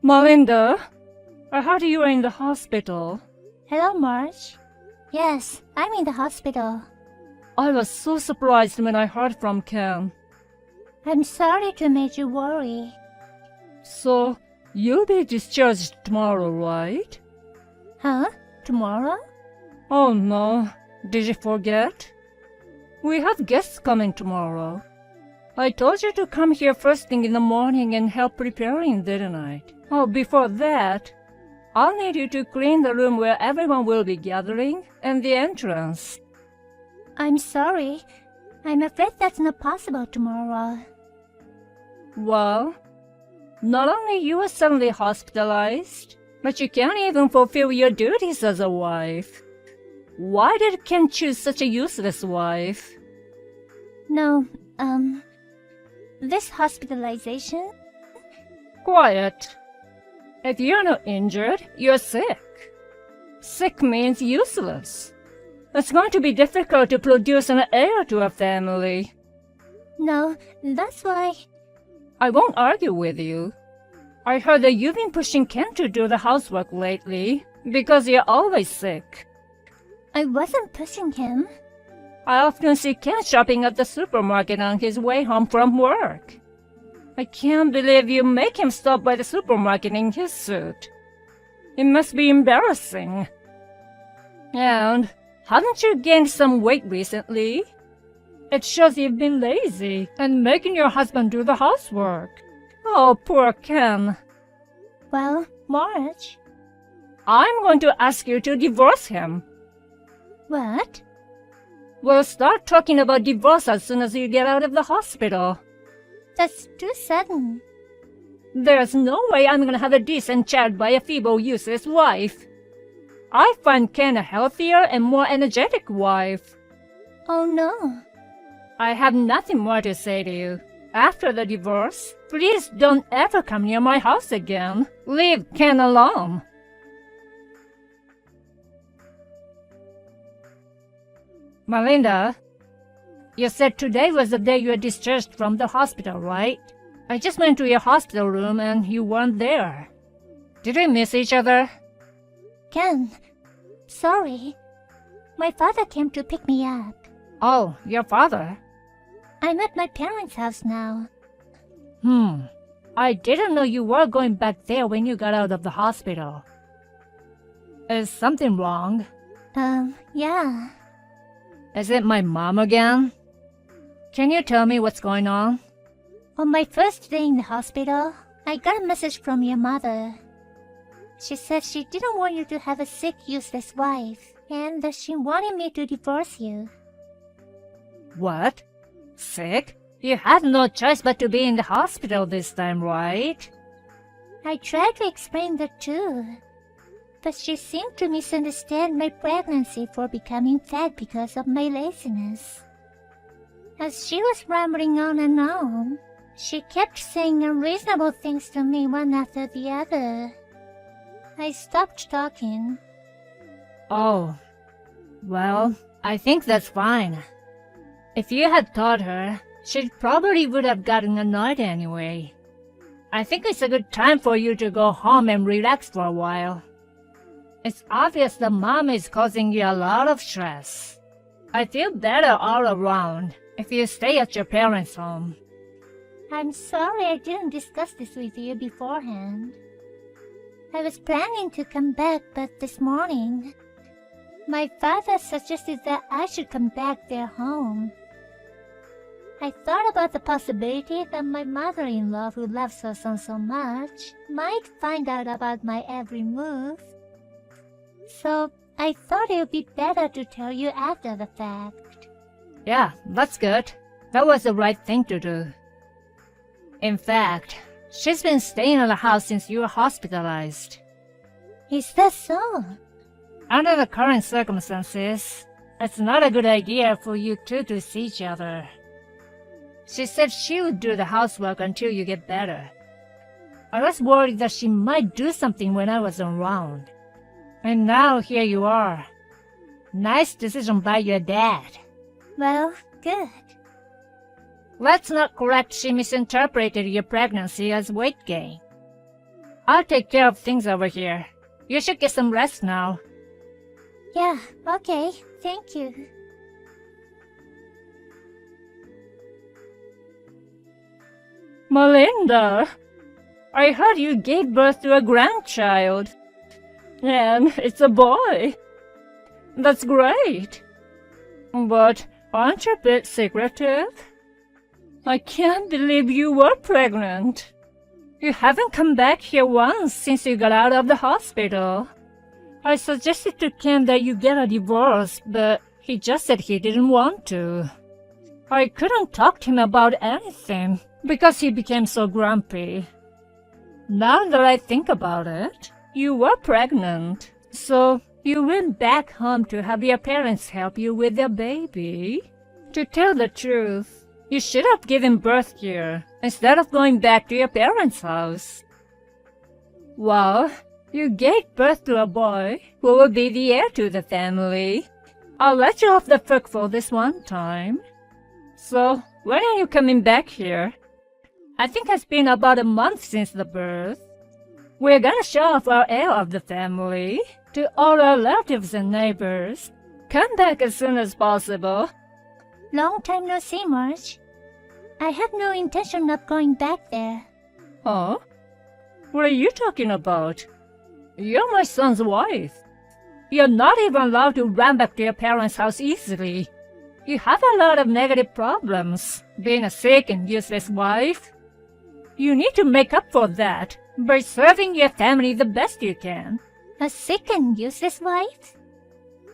Melinda, I heard you were in the hospital. Hello, Marge. Yes, I'm in the hospital. I was so surprised when I heard from Ken. I'm sorry to make you worry. So, you'll be discharged tomorrow, right? Huh? Tomorrow? Oh no, did you forget? We have guests coming tomorrow. I told you to come here first thing in the morning and help preparing, didn't I? Oh, before that, I'll need you to clean the room where everyone will be gathering and the entrance. I'm sorry. I'm afraid that's not possible tomorrow. Well, not only you are suddenly hospitalized, but you can't even fulfill your duties as a wife. Why did Ken choose such a useless wife? No, this hospitalization? Quiet. If you're not injured, you're sick. Sick means useless. It's going to be difficult to produce an heir to a family. No, that's why... I won't argue with you. I heard that you've been pushing Ken to do the housework lately because you're always sick. I wasn't pushing him. I often see Ken shopping at the supermarket on his way home from work. I can't believe you make him stop by the supermarket in his suit. It must be embarrassing. And haven't you gained some weight recently? It shows you've been lazy and making your husband do the housework. Oh, poor Ken. Well, Marge. I'm going to ask you to divorce him. What? We'll start talking about divorce as soon as you get out of the hospital. That's too sudden. There's no way I'm gonna have a decent child by a feeble, useless wife. I find Ken a healthier and more energetic wife. Oh no. I have nothing more to say to you. After the divorce, please don't ever come near my house again. Leave Ken alone. Melinda, you said today was the day you were discharged from the hospital, right? I just went to your hospital room and you weren't there. Did we miss each other? Ken, sorry. My father came to pick me up. Oh, your father? I'm at my parents' house now. I didn't know you were going back there when you got out of the hospital. Is something wrong? Yeah. Is it my mom again? Can you tell me what's going on? On my first day in the hospital, I got a message from your mother. She said she didn't want you to have a sick, useless wife, and that she wanted me to divorce you. What? Sick? You had no choice but to be in the hospital this time, right? I tried to explain that too, but she seemed to misunderstand my pregnancy for becoming fat because of my laziness. As she was rambling on and on, she kept saying unreasonable things to me one after the other. I stopped talking. Oh, well, I think that's fine. If you had taught her, she probably would have gotten annoyed anyway. I think it's a good time for you to go home and relax for a while. It's obvious that Mom is causing you a lot of stress. I feel better all around if you stay at your parents' home. I'm sorry I didn't discuss this with you beforehand. I was planning to come back, but this morning, my father suggested that I should come back their home. I thought about the possibility that my mother-in-law, who loves her son so much, might find out about my every move. So I thought it would be better to tell you after the fact. Yeah, that's good. That was the right thing to do. In fact, she's been staying in the house since you were hospitalized. Is that so? Under the current circumstances, it's not a good idea for you two to see each other. She said she would do the housework until you get better. I was worried that she might do something when I wasn't around. And now here you are. Nice decision by your dad. Well, good. Let's not correct she misinterpreted your pregnancy as weight gain. I'll take care of things over here. You should get some rest now. Yeah, okay, thank you. Melinda, I heard you gave birth to a grandchild. And it's a boy. That's great. But aren't you a bit secretive? I can't believe you were pregnant. You haven't come back here once since you got out of the hospital. I suggested to Ken that you get a divorce, but he just said he didn't want to. I couldn't talk to him about anything because he became so grumpy. Now that I think about it, you were pregnant, so you went back home to have your parents help you with your baby. To tell the truth, you should have given birth here instead of going back to your parents' house. Well, you gave birth to a boy who will be the heir to the family. I'll let you off the hook for this one time. So, when are you coming back here? I think it's been about a month since the birth. We're gonna show off our heir of the family to all our relatives and neighbors. Come back as soon as possible. Long time no see, Marge. I have no intention of going back there. Huh? What are you talking about? You're my son's wife. You're not even allowed to run back to your parents' house easily. You have a lot of negative problems, being a sick and useless wife. You need to make up for that by serving your family the best you can. A sick and useless wife?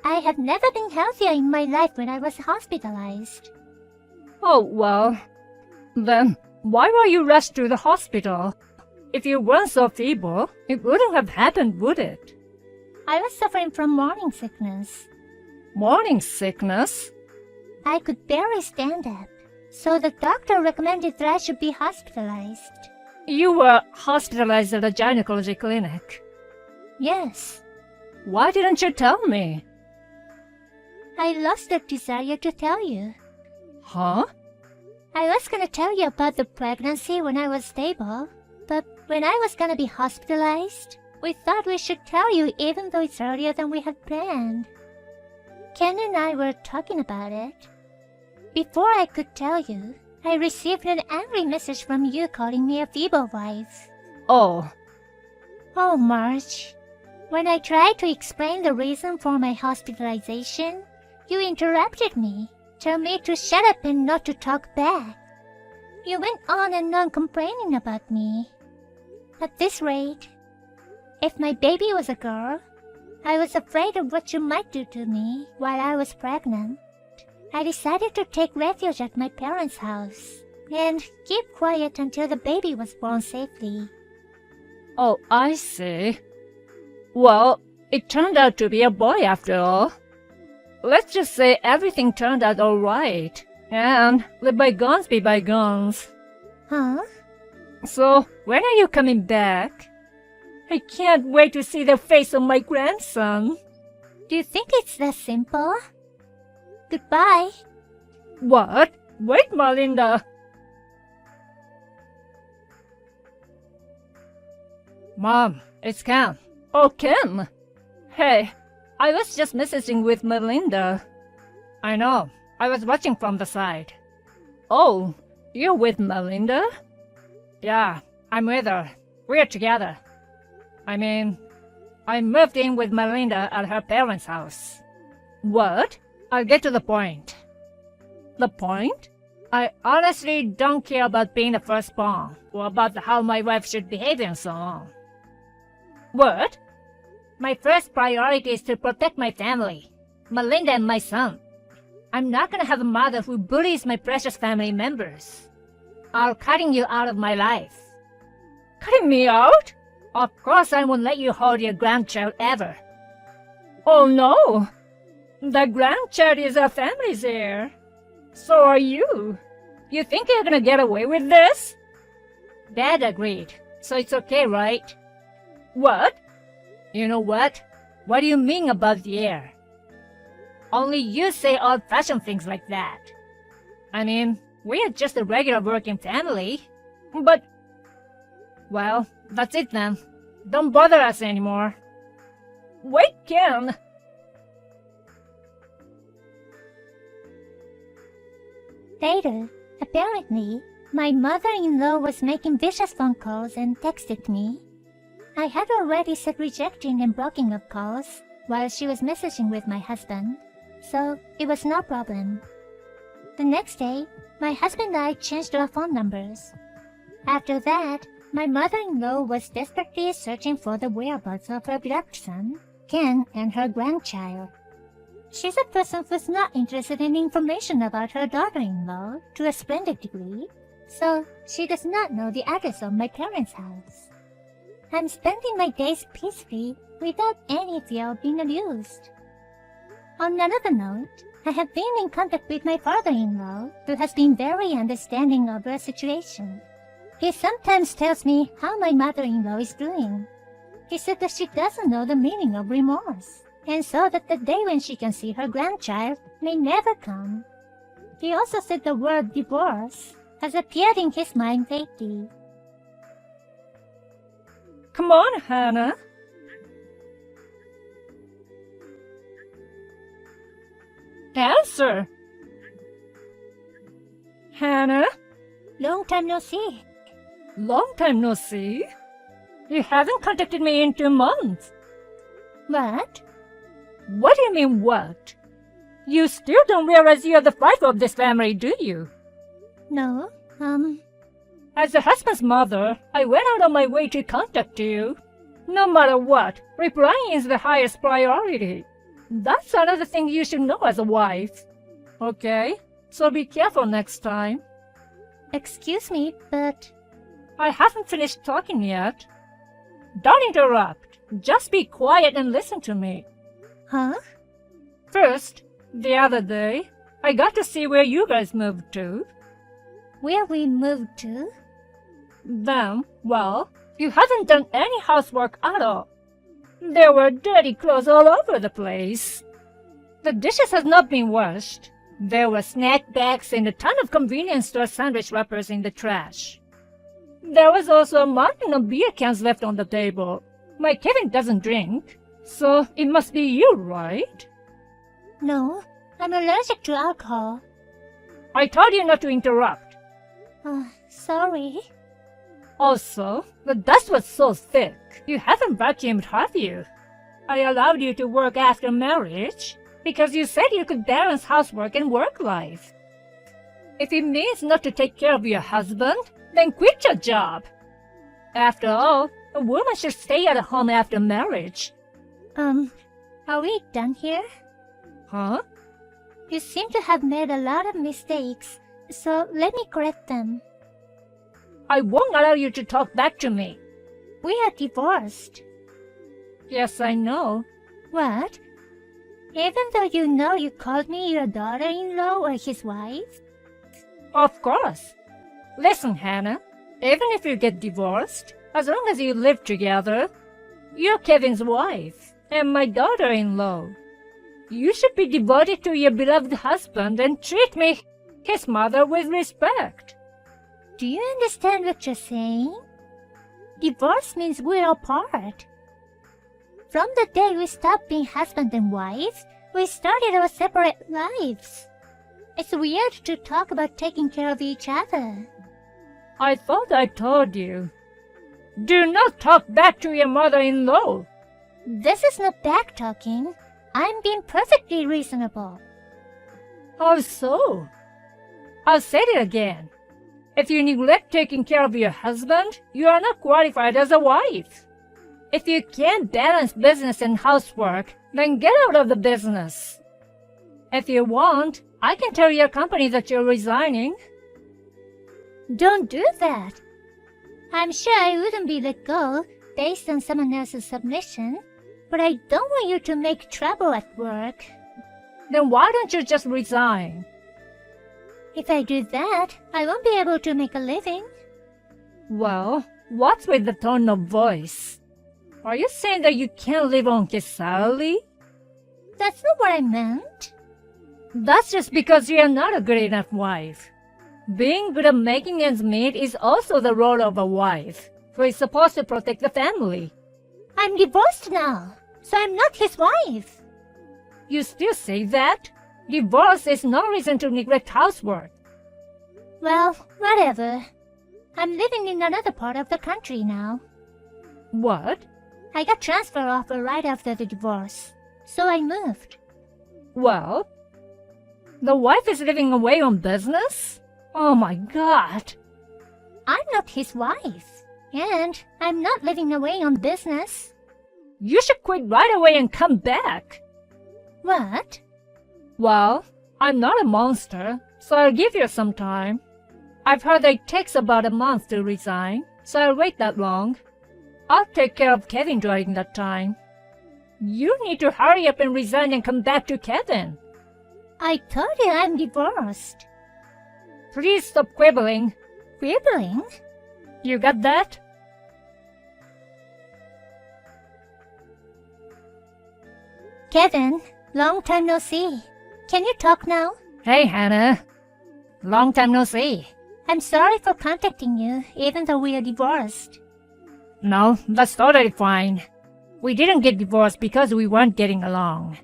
I have never been healthier in my life when I was hospitalized. Oh, well, then why were you rushed to the hospital? If you weren't so feeble, it wouldn't have happened, would it? I was suffering from morning sickness. Morning sickness? I could barely stand up, so the doctor recommended that I should be hospitalized. You were hospitalized at a gynecology clinic. Yes. Why didn't you tell me? I lost the desire to tell you. Huh? I was gonna tell you about the pregnancy when I was stable, but when I was gonna be hospitalized, we thought we should tell you even though it's earlier than we had planned. Ken and I were talking about it. Before I could tell you, I received an angry message from you calling me a feeble wife. Oh. Oh, Marge. When I tried to explain the reason for my hospitalization, you interrupted me, told me to shut up and not to talk back. You went on and on complaining about me. At this rate, if my baby was a girl, I was afraid of what you might do to me while I was pregnant. I decided to take refuge at my parents' house and keep quiet until the baby was born safely. Oh, I see. Well, it turned out to be a boy after all. Let's just say everything turned out all right, and let bygones be bygones. Huh? So, when are you coming back? I can't wait to see the face of my grandson. Do you think it's that simple? Goodbye. What? Wait, Melinda. Mom, it's Ken. Oh, Ken. Hey, I was just messaging with Melinda. I know. I was watching from the side. Oh, you're with Melinda? Yeah, I'm with her. We're together. I mean, I moved in with Melinda at her parents' house. What? I'll get to the point. The point? I honestly don't care about being the firstborn, or about how my wife should behave and so on. What? My first priority is to protect my family, Melinda and my son. I'm not gonna have a mother who bullies my precious family members. Or cutting you out of my life. Cutting me out? Of course I won't let you hold your grandchild ever. Oh no! The grandchild is our family's heir. So are you. You think you're gonna get away with this? Dad agreed, so it's okay, right? What? You know what? What do you mean about the heir? Only you say old-fashioned things like that. I mean, we're just a regular working family. But, well, that's it then. Don't bother us anymore. Wait, Ken. Later, apparently, my mother-in-law was making vicious phone calls and texted me. I had already said rejecting and blocking of calls while she was messaging with my husband, so it was no problem. The next day, my husband and I changed our phone numbers. After that, my mother-in-law was desperately searching for the whereabouts of her beloved son, Ken, and her grandchild. She's a person who's not interested in information about her daughter-in-law to a splendid degree, so she does not know the address of my parents' house. I'm spending my days peacefully without any fear of being abused. On another note, I have been in contact with my father-in-law, who has been very understanding of our situation. He sometimes tells me how my mother-in-law is doing. He said that she doesn't know the meaning of remorse, and so that the day when she can see her grandchild may never come. He also said the word divorce has appeared in his mind lately. Come on, Hannah. Answer. Hannah? Long time no see. Long time no see. You haven't contacted me in 2 months. What? What do you mean, what? You still don't realize you're the wife of this family, do you? No, As a husband's mother, I went out of my way to contact you. No matter what, replying is the highest priority. That's another thing you should know as a wife. Okay? So be careful next time. excuse me, but... I haven't finished talking yet. Don't interrupt. Just be quiet and listen to me. Huh? First, the other day, I got to see where you guys moved to. Where we moved to? Then, well, you hadn't done any housework at all. There were dirty clothes all over the place. The dishes had not been washed. There were snack bags and a ton of convenience store sandwich wrappers in the trash. There was also a mountain of beer cans left on the table. My Kevin doesn't drink, so it must be you, right? No, I'm allergic to alcohol. I told you not to interrupt. Sorry. Also, the dust was so thick. You haven't vacuumed, have you? I allowed you to work after marriage because you said you could balance housework and work life. If it means not to take care of your husband, then quit your job. After all, a woman should stay at home after marriage. Are we done here? Huh? You seem to have made a lot of mistakes, so let me correct them. I won't allow you to talk back to me. We are divorced. Yes, I know. What? Even though you know you called me your daughter-in-law or his wife? Of course. Listen, Hannah, even if you get divorced, as long as you live together, you're Kevin's wife and my daughter-in-law. You should be devoted to your beloved husband and treat me, his mother, with respect. Do you understand what you're saying? Divorce means we're apart. From the day we stopped being husband and wife, we started our separate lives. It's weird to talk about taking care of each other. I thought I told you. Do not talk back to your mother-in-law. This is not back-talking. I'm being perfectly reasonable. How so? I'll say it again. If you neglect taking care of your husband, you are not qualified as a wife. If you can't balance business and housework, then get out of the business. If you want, I can tell your company that you're resigning. Don't do that. I'm sure I wouldn't be let go based on someone else's submission, but I don't want you to make trouble at work. Then why don't you just resign? If I do that, I won't be able to make a living. Well, what's with the tone of voice? Are you saying that you can't live on his salary? That's not what I meant. That's just because you're not a good enough wife. Being good at making ends meet is also the role of a wife, who is supposed to protect the family. I'm divorced now, so I'm not his wife. You still say that? Divorce is no reason to neglect housework. Well, whatever. I'm living in another part of the country now. What? I got transfer offer right after the divorce, so I moved. Well, the wife is living away on business? Oh my God. I'm not his wife, and I'm not living away on business. You should quit right away and come back. What? Well, I'm not a monster, so I'll give you some time. I've heard that it takes about a month to resign, so I'll wait that long. I'll take care of Kevin during that time. You need to hurry up and resign and come back to Kevin. I told you I'm divorced. Please stop quibbling. Quibbling? You got that? Kevin, long time no see. Can you talk now? Hey, Hannah. Long time no see. I'm sorry for contacting you, even though we are divorced. No, that's totally fine. We didn't get divorced because we weren't getting along.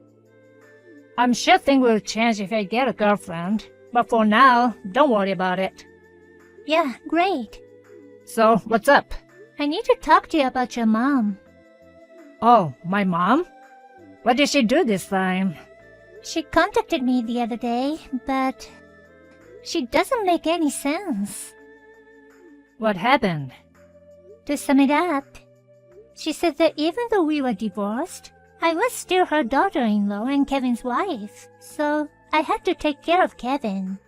I'm sure things will change if I get a girlfriend, but for now, don't worry about it. Yeah, great. So, what's up? I need to talk to you about your mom. Oh, my mom? What did she do this time? She contacted me the other day, but she doesn't make any sense. What happened? To sum it up, she said that even though we were divorced, I was still her daughter-in-law and Kevin's wife, so I had to take care of Kevin.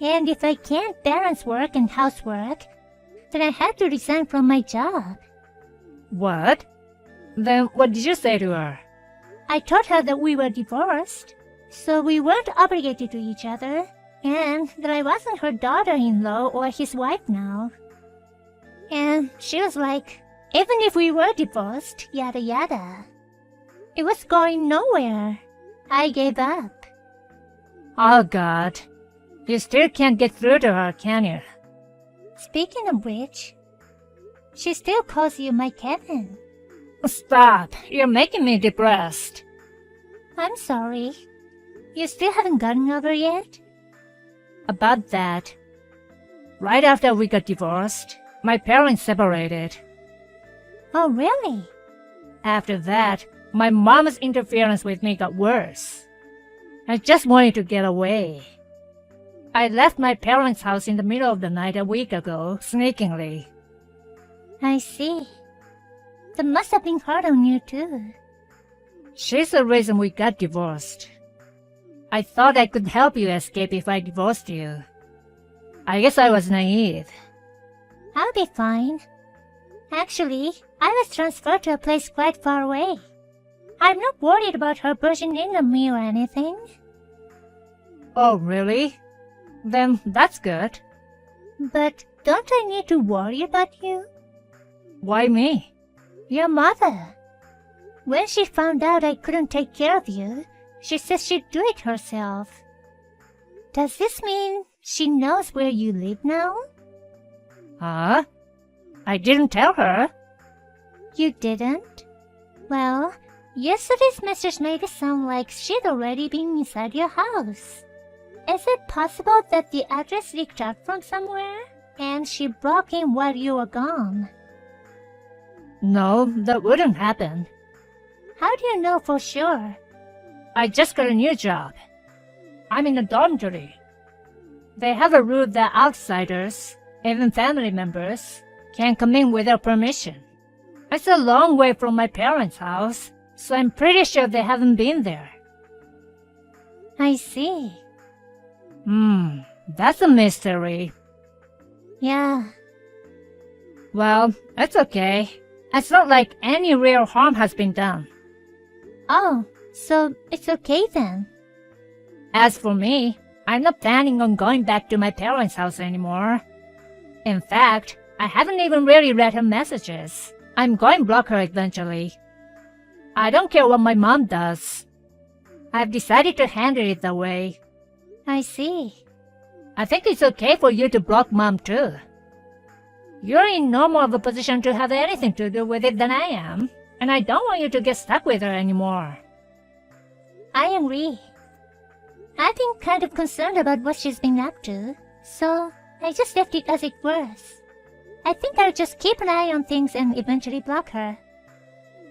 And if I can't balance work and housework, then I had to resign from my job. What? Then what did you say to her? I told her that we were divorced, so we weren't obligated to each other, and that I wasn't her daughter-in-law or his wife now. And she was like, even if we were divorced, yada yada. It was going nowhere. I gave up. Oh God. You still can't get through to her, can you? Speaking of which, she still calls you my Kevin. Stop. You're making me depressed. I'm sorry. You still haven't gotten over yet? About that. Right after we got divorced, my parents separated. Oh, really? After that, my mom's interference with me got worse. I just wanted to get away. I left my parents' house in the middle of the night a week ago, sneakingly. I see. That must have been hard on you too. She's the reason we got divorced. I thought I could help you escape if I divorced you. I guess I was naive. I'll be fine. Actually, I was transferred to a place quite far away. I'm not worried about her bursting in on me or anything. Oh, really? Then that's good. But don't I need to worry about you? Why me? Your mother. When she found out I couldn't take care of you, she said she'd do it herself. Does this mean she knows where you live now? Huh? I didn't tell her. You didn't? Well, yesterday's message made it sound like she'd already been inside your house. Is it possible that the address leaked out from somewhere, and she broke in while you were gone? No, that wouldn't happen. How do you know for sure? I just got a new job. I'm in a dormitory. They have a rule that outsiders, even family members, can't come in without permission. It's a long way from my parents' house, so I'm pretty sure they haven't been there. I see. That's a mystery. Yeah. Well, it's okay. It's not like any real harm has been done. Oh, so it's okay then. As for me, I'm not planning on going back to my parents' house anymore. In fact, I haven't even really read her messages. I'm going to block her eventually. I don't care what my mom does. I've decided to handle it that way. I see. I think it's okay for you to block Mom too. You're in no more of a position to have anything to do with it than I am, and I don't want you to get stuck with her anymore. I agree. I've been kind of concerned about what she's been up to, so I just left it as it was. I think I'll just keep an eye on things and eventually block her.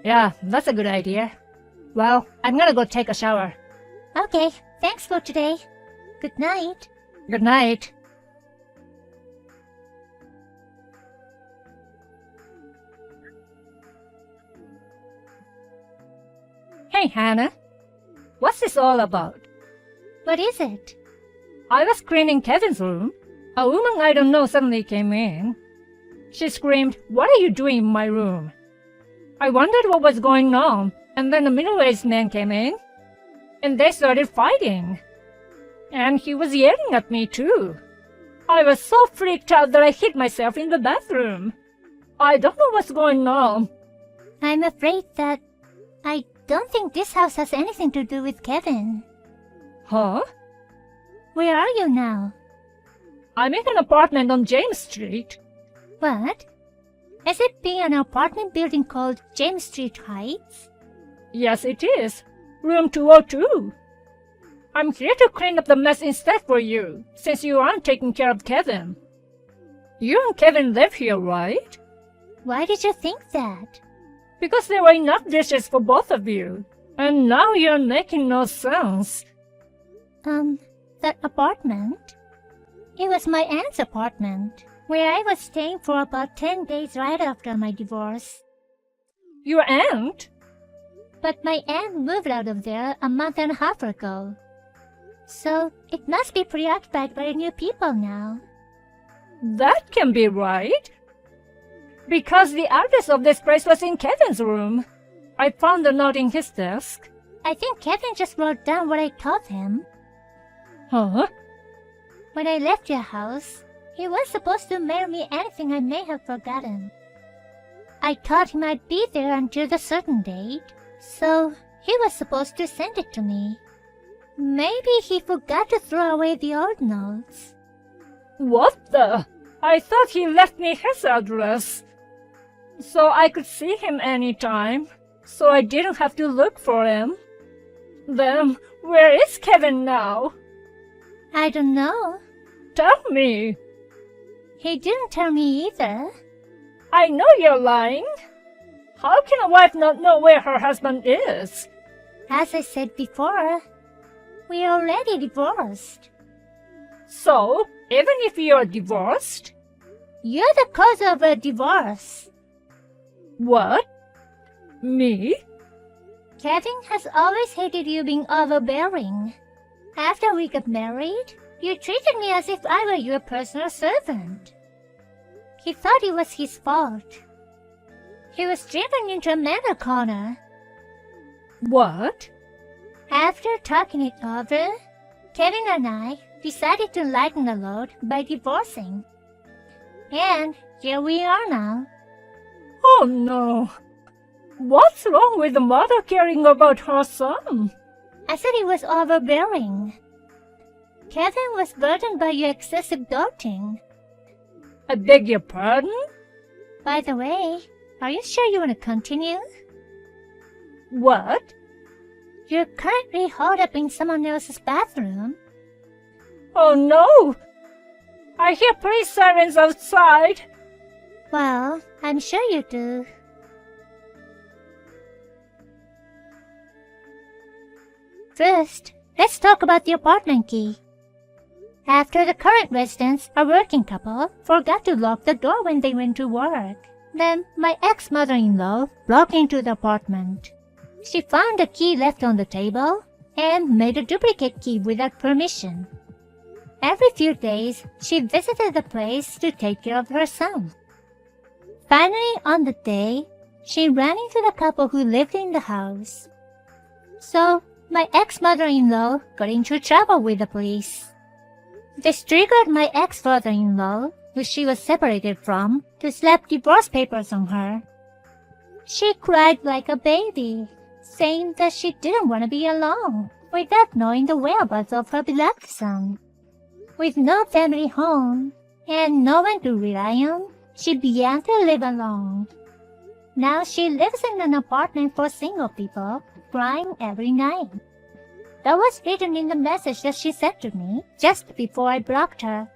Yeah, that's a good idea. Well, I'm gonna go take a shower. Okay, thanks for today. Good night. Good night. Hey, Hannah. What's this all about? What is it? I was cleaning Kevin's room. A woman I don't know suddenly came in. She screamed, "What are you doing in my room?" I wondered what was going on, and then a middle-aged man came in, and they started fighting. And he was yelling at me too. I was so freaked out that I hid myself in the bathroom. I don't know what's going on. I'm afraid that I don't think this house has anything to do with Kevin. Huh? Where are you now? I'm in an apartment on James Street. What? Is it being an apartment building called James Street Heights? Yes, it is. Room 202. I'm here to clean up the mess instead for you, since you aren't taking care of Kevin. You and Kevin live here, right? Why did you think that? Because there were enough dishes for both of you. And now you're making no sense. That apartment? It was my aunt's apartment, where I was staying for about 10 days right after my divorce. Your aunt? But my aunt moved out of there a month and a half ago. So it must be preoccupied by new people now. That can be right. Because the address of this place was in Kevin's room. I found a note in his desk. I think Kevin just wrote down what I told him. Huh? When I left your house, he was supposed to mail me anything I may have forgotten. I thought he might be there until the certain date, so he was supposed to send it to me. Maybe he forgot to throw away the old notes. What the? I thought he left me his address. So I could see him anytime, so I didn't have to look for him. Then, where is Kevin now? I don't know. Tell me. He didn't tell me either. I know you're lying. How can a wife not know where her husband is? As I said before, we're already divorced. So, even if you're divorced? You're the cause of a divorce. What? Me? Kevin has always hated you being overbearing. After we got married, you treated me as if I were your personal servant. He thought it was his fault. He was driven into a mental corner. What? After talking it over, Kevin and I decided to lighten the load by divorcing. And here we are now. Oh no. What's wrong with the mother caring about her son? I said he was overbearing. Kevin was burdened by your excessive doting. I beg your pardon? By the way, are you sure you want to continue? What? You're currently holed up in someone else's bathroom. Oh no! I hear police sirens outside. Well, I'm sure you do. First, let's talk about the apartment key. After the current residents, a working couple, forgot to lock the door when they went to work. Then my ex-mother-in-law broke into the apartment. She found the key left on the table and made a duplicate key without permission. Every few days, she visited the place to take care of her son. Finally, on the day, she ran into the couple who lived in the house. So, my ex-mother-in-law got into trouble with the police. This triggered my ex-father-in-law, who she was separated from, to slap divorce papers on her. She cried like a baby, saying that she didn't want to be alone, without knowing the whereabouts of her beloved son. With no family home, and no one to rely on, she began to live alone. Now she lives in an apartment for single people, crying every night. That was written in the message that she sent to me just before I blocked her.